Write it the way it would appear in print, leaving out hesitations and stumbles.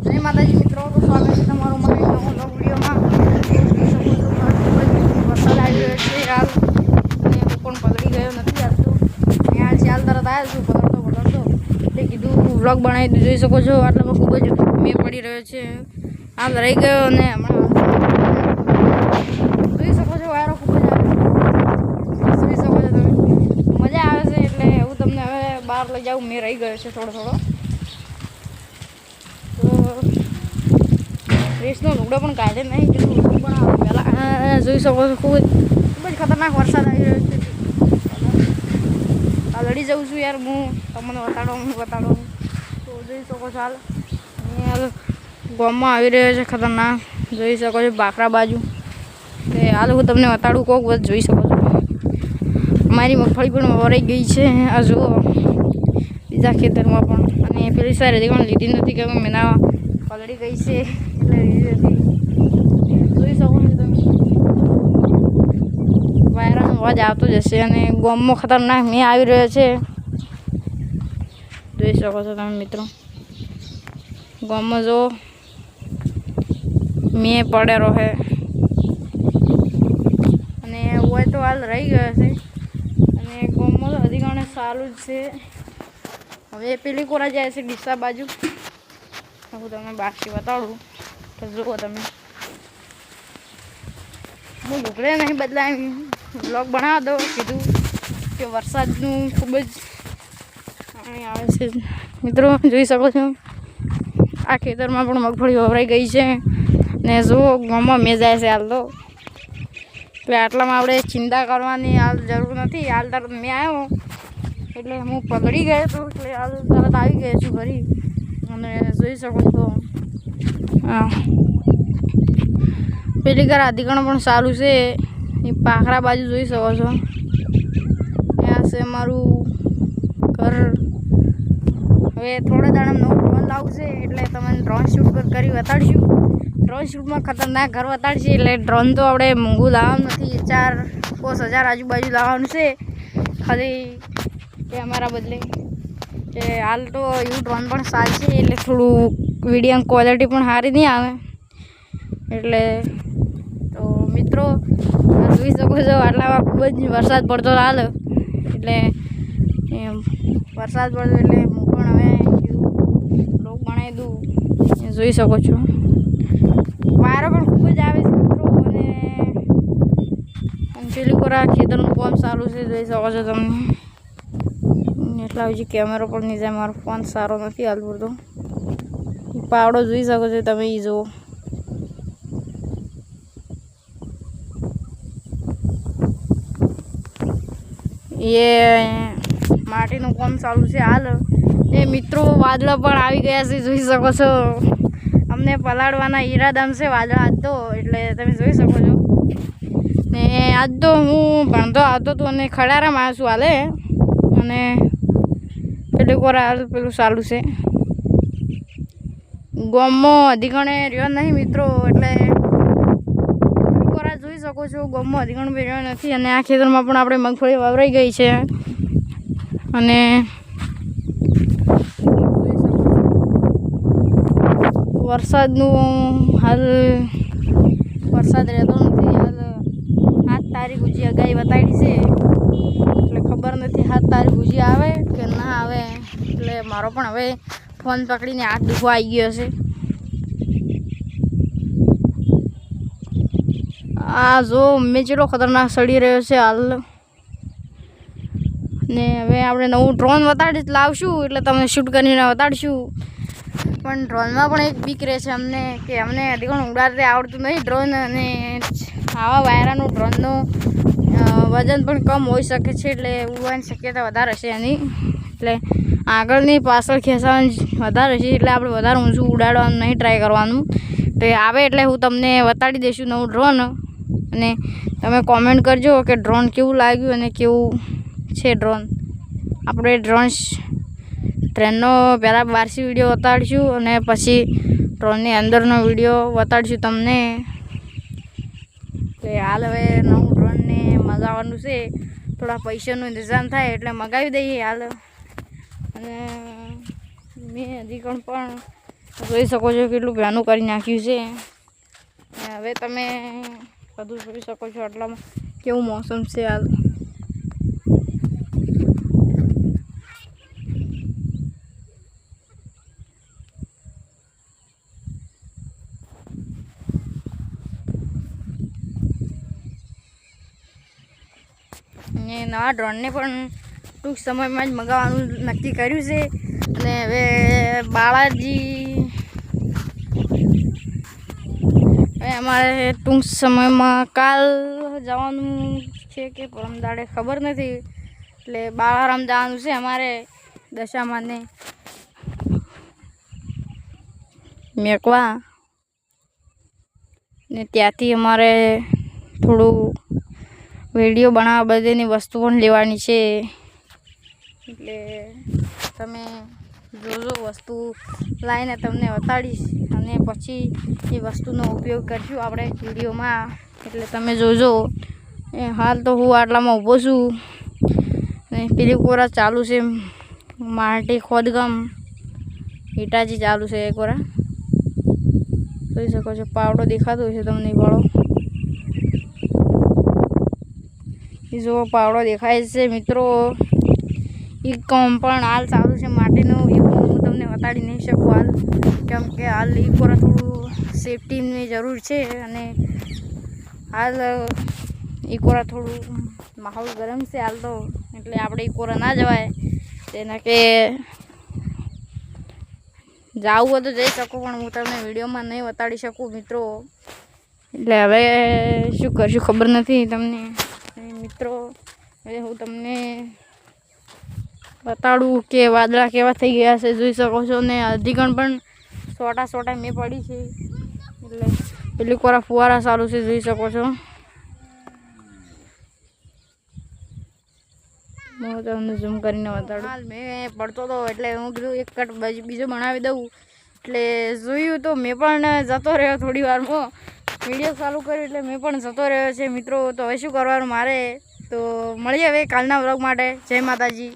જય માતાજી મિત્રો, તો સ્વાગત છે તમારું મારી નવો વિડીયોમાં. વરસાદ આવી રહ્યો છે હાલ, અને હું પણ પલળી ગયો નથી હાલ તો. હાલ ચાલ તરત આવ્યો છું પલળતો એટલે કીધું વ્લોગ બનાવી જોઈ શકો છો. આટલામાં ખૂબ જ મેં પડી રહ્યો છે, હાલ રહી ગયો અને હમણાં જોઈ શકો છો વાયરો ખૂબ જ આવે, જોઈ શકો છો તમે, મજા આવે છે. એટલે હું તમને હવે બહાર લઈ જાઉં, મેં રહી ગયો છે થોડો રેસનો લુગડો પણ કાઢે નહીં, કીધું પણ પહેલાં જોઈ શકો છો. ખૂબ જ ખતરનાક વરસાદ આવી રહ્યો છે. આ લડી જાઉં છું યાર હું, તમને બતાડો તો જોઈ શકો છો. હાલ ગામમાં આવી રહ્યો છે ખતરનાક, જોઈ શકો છો બાકરા બાજુ. તે હાલ હું તમને બતાડું કોક બસ જોઈ શકો છો. મારી મગફળી પણ વરાઈ ગઈ છે આ જુઓ, બીજા ખેતરમાં પણ. અને પેલી સારી પણ લીધી નથી કે મેના પલળી ગઈ છે એટલે લીધી નથી. જોઈ શકો છો તમે, વાયરાનો અવાજ આવતો જ હશે. અને ગામમાં ખતરનાક મેં આવી રહ્યો છે, જોઈ શકો છો તમે મિત્રો. ગામમાં જો મેં પડેલો છે, અને હોય તો હાલ રહી ગયો છે. અને ગામમાં તો અધિકાણે સારું જ છે. હવે પેલી કોરા જાય છે ડીસા બાજુ, હું તમને બાકી બતાડું તો જુઓ તમે. હું લુગડે નહીં બદલાવી, બ્લોગ બનાવવા દો કીધું કે વરસાદનું ખૂબ જ પાણી આવે છે મિત્રો. જોઈ શકો છો આ ખેતરમાં પણ મગફળી વવરાઈ ગઈ છે. ને જુઓ ગામમાં મેં જાય છે હાલ તો, એટલે આટલામાં આપણે ચિંતા કરવાની હાલ જરૂર નથી. હાલ તરત મેં આવ્યો એટલે હું પલળી ગયો હતો, એટલે હાલ તરત આવી ગયો છું ઘરે. અને જોઈ શકો છો પેલી ઘર આધિકણ પણ સારું છે, એ પાખરા બાજુ જોઈ શકો છો. ત્યાં છે મારું ઘર. હવે થોડા દાડામાં નવું ડ્રોન લાવશે એટલે તમને ડ્રોન શૂટ કરી બતાડીશું. ડ્રોન શૂટમાં ખતરનાક ઘર બતાડશે. એટલે ડ્રોન તો આપણે મોંઘું લાવવાનું નથી, 4-5 હજાર આજુબાજુ લાવવાનું છે ખાલી કે અમારા બદલે. કે હાલ તો એવું ડ્રોન પણ સારું છે, એટલે થોડું વિડીયો ક્વોલિટી પણ સારી નહીં આવે. એટલે તો મિત્રો જોઈ શકો છો આટલામાં ખૂબ જ વરસાદ પડતો હાલ. એટલે વરસાદ પડતો એટલે હું પણ હવે બ્લોગ બનાવી દઉં. જોઈ શકો છો વાયરો પણ ખૂબ જ આવે છે મિત્રો. અને પેલી કોરા ખેતરનું કામ સારું છે, જોઈ શકો છો તમે. એટલા હજી કેમેરો પણ નહીં જાય, મારો ફોન સારો નથી હાલ પૂરતો. પાવડો જોઈ શકો છો તમે, એ જુઓ. એ માટીનું કામ ચાલુ છે હાલ. એ મિત્રો વાદળા પણ આવી ગયા છે, જોઈ શકો છો. અમને પલાળવાના ઈરાદામાં છે વાદળા આજ તો, એટલે તમે જોઈ શકો છો. ને આજ તો હું ભણતો આવતો હતો અને ખડારામાં આવ્યો છું હાલે. અને પેલું કોરા હાલ પેલું ચાલુ છે. ગામમાં અધિકણે રહ્યો નહીં મિત્રો, એટલે કોરા જોઈ શકો છો. ગામમાં અધિકણ બી રહ્યો નથી. અને આ ખેતરમાં પણ આપણે મગફળી વાવરાઈ ગઈ છે. અને વરસાદનું હાલ વરસાદ રહેતો નથી હાલ. 7 તારીખ સુધી આગાહી બતાવી છે, એટલે ખબર નથી 7 તારીખ સુધી આવે કે ના આવે. એટલે મારો પણ હવે ફોન પકડીને હાથ દુખવા આવી ગયો છે. આ જો મેં જેટલો ખતરનાક સડી રહ્યો છે હાલ. ને હવે આપણે નવું ડ્રોન લાવશું એટલે તમને શૂટ કરીને બતાડીશું. પણ ડ્રોનમાં પણ એક બીક રહે છે અમને, કે અમને અધિકણ ઉડાડતે આવડતું નહીં ડ્રોન. અને આવા વાયરાનું ડ્રોનનું વજન પણ કમ હોઈ શકે છે, એટલે ઉડવાની શક્યતા વધારે હશે એની. એટલે આગળની પાછળ ખેંચવાની વધારે છે, એટલે આપણે વધારે ઊંચું ઉડાડવાનું નહીં ટ્રાય કરવાનું. તો આવે એટલે હું તમને બતાડી દઈશું નવું ડ્રોન. અને તમે કોમેન્ટ કરજો કે ડ્રોન કેવું લાગ્યું અને કેવું છે ડ્રોન. આપણે ટ્રેનનો પહેલાં બહારથી વિડીયો બતાડીશું, અને પછી ડ્રોનની અંદરનો વિડીયો બતાડીશું તમને. તો હાલ હવે નવું ડ્રોનને મગાવવાનું છે, થોડા પૈસાનું ઇંતજામ થાય એટલે મગાવી દઈએ હાલ. અને મેં હજી પણ જોઈ શકો છો કેટલું ભયાનું કરી નાખ્યું છે. હવે તમે બધું જોઈ શકો છો આટલામાં કેવું મોસમ છે હાલ. અને નવા ડ્રોનને પણ ટૂંક સમયમાં જ મંગાવવાનું નક્કી કર્યું છે. અને હવે બાળાજી હવે અમારે ટૂંક સમયમાં કાલ જવાનું છે કે પરમ દાડે ખબર નથી. એટલે બાળારામ જવાનું છે અમારે દશામાને મેકવા. ને ત્યાંથી અમારે થોડું વિડીયો બનાવવા બધીની વસ્તુ પણ લેવાની છે. એટલે તમે જોજો, વસ્તુ લાવીને તમને બતાડીશ અને પછી એ વસ્તુનો ઉપયોગ કરીશું આપણે વિડીયોમાં. એટલે તમે જોજો. હાલ તો હું આટલામાં ઊભો છું અને પેલી કોરા ચાલુ છે માટી ખોદકામ ઈટાજી ચાલુ છે. એ કોરા જોઈ શકો છો, પાવડો દેખાતો હશે તમને. પાવડો એ જો પાવડો દેખાય છે મિત્રો. એ કામ પણ હાલ ચાલુ છે માટીનું. એ કામ હું તમને બતાડી નહીં શકું હાલ, કેમ કે હાલ એ કોરા થોડું સેફટીની જરૂર છે. અને હાલ એ કોરા થોડું માહોલ ગરમ છે હાલ તો, એટલે આપણે એ કોરા ના જવાય. તેના કે જાવું હોય તો જઈ શકો, પણ હું તમને વિડીયોમાં નહીં બતાડી શકું મિત્રો. એટલે હવે શું કરશું ખબર નથી તમને મિત્રો. હવે હું તમને બતાડું કે વાદળા કેવા થઈ ગયા છે, જોઈ શકો છો. ને અધિકણ પણ સોટા મેં પડી છે. એટલે પેલી કોરા ફુવારા ચાલુ છે, જોઈ શકો છો. હું તમને ઝૂમ કરીને બતાડું. હાલ મેં પડતો હતો એટલે હું કીધું એક કટ બીજો બનાવી દઉં. એટલે જોયું તો મેં પણ જતો રહ્યો થોડી વારમાં. વિડીયો ચાલુ કર્યો એટલે મેં પણ જતો રહ્યો છે મિત્રો. તો હવે શું કરવાનું મારે, તો મળીએ હવે કાલના વ્લોગ માટે. જય માતાજી.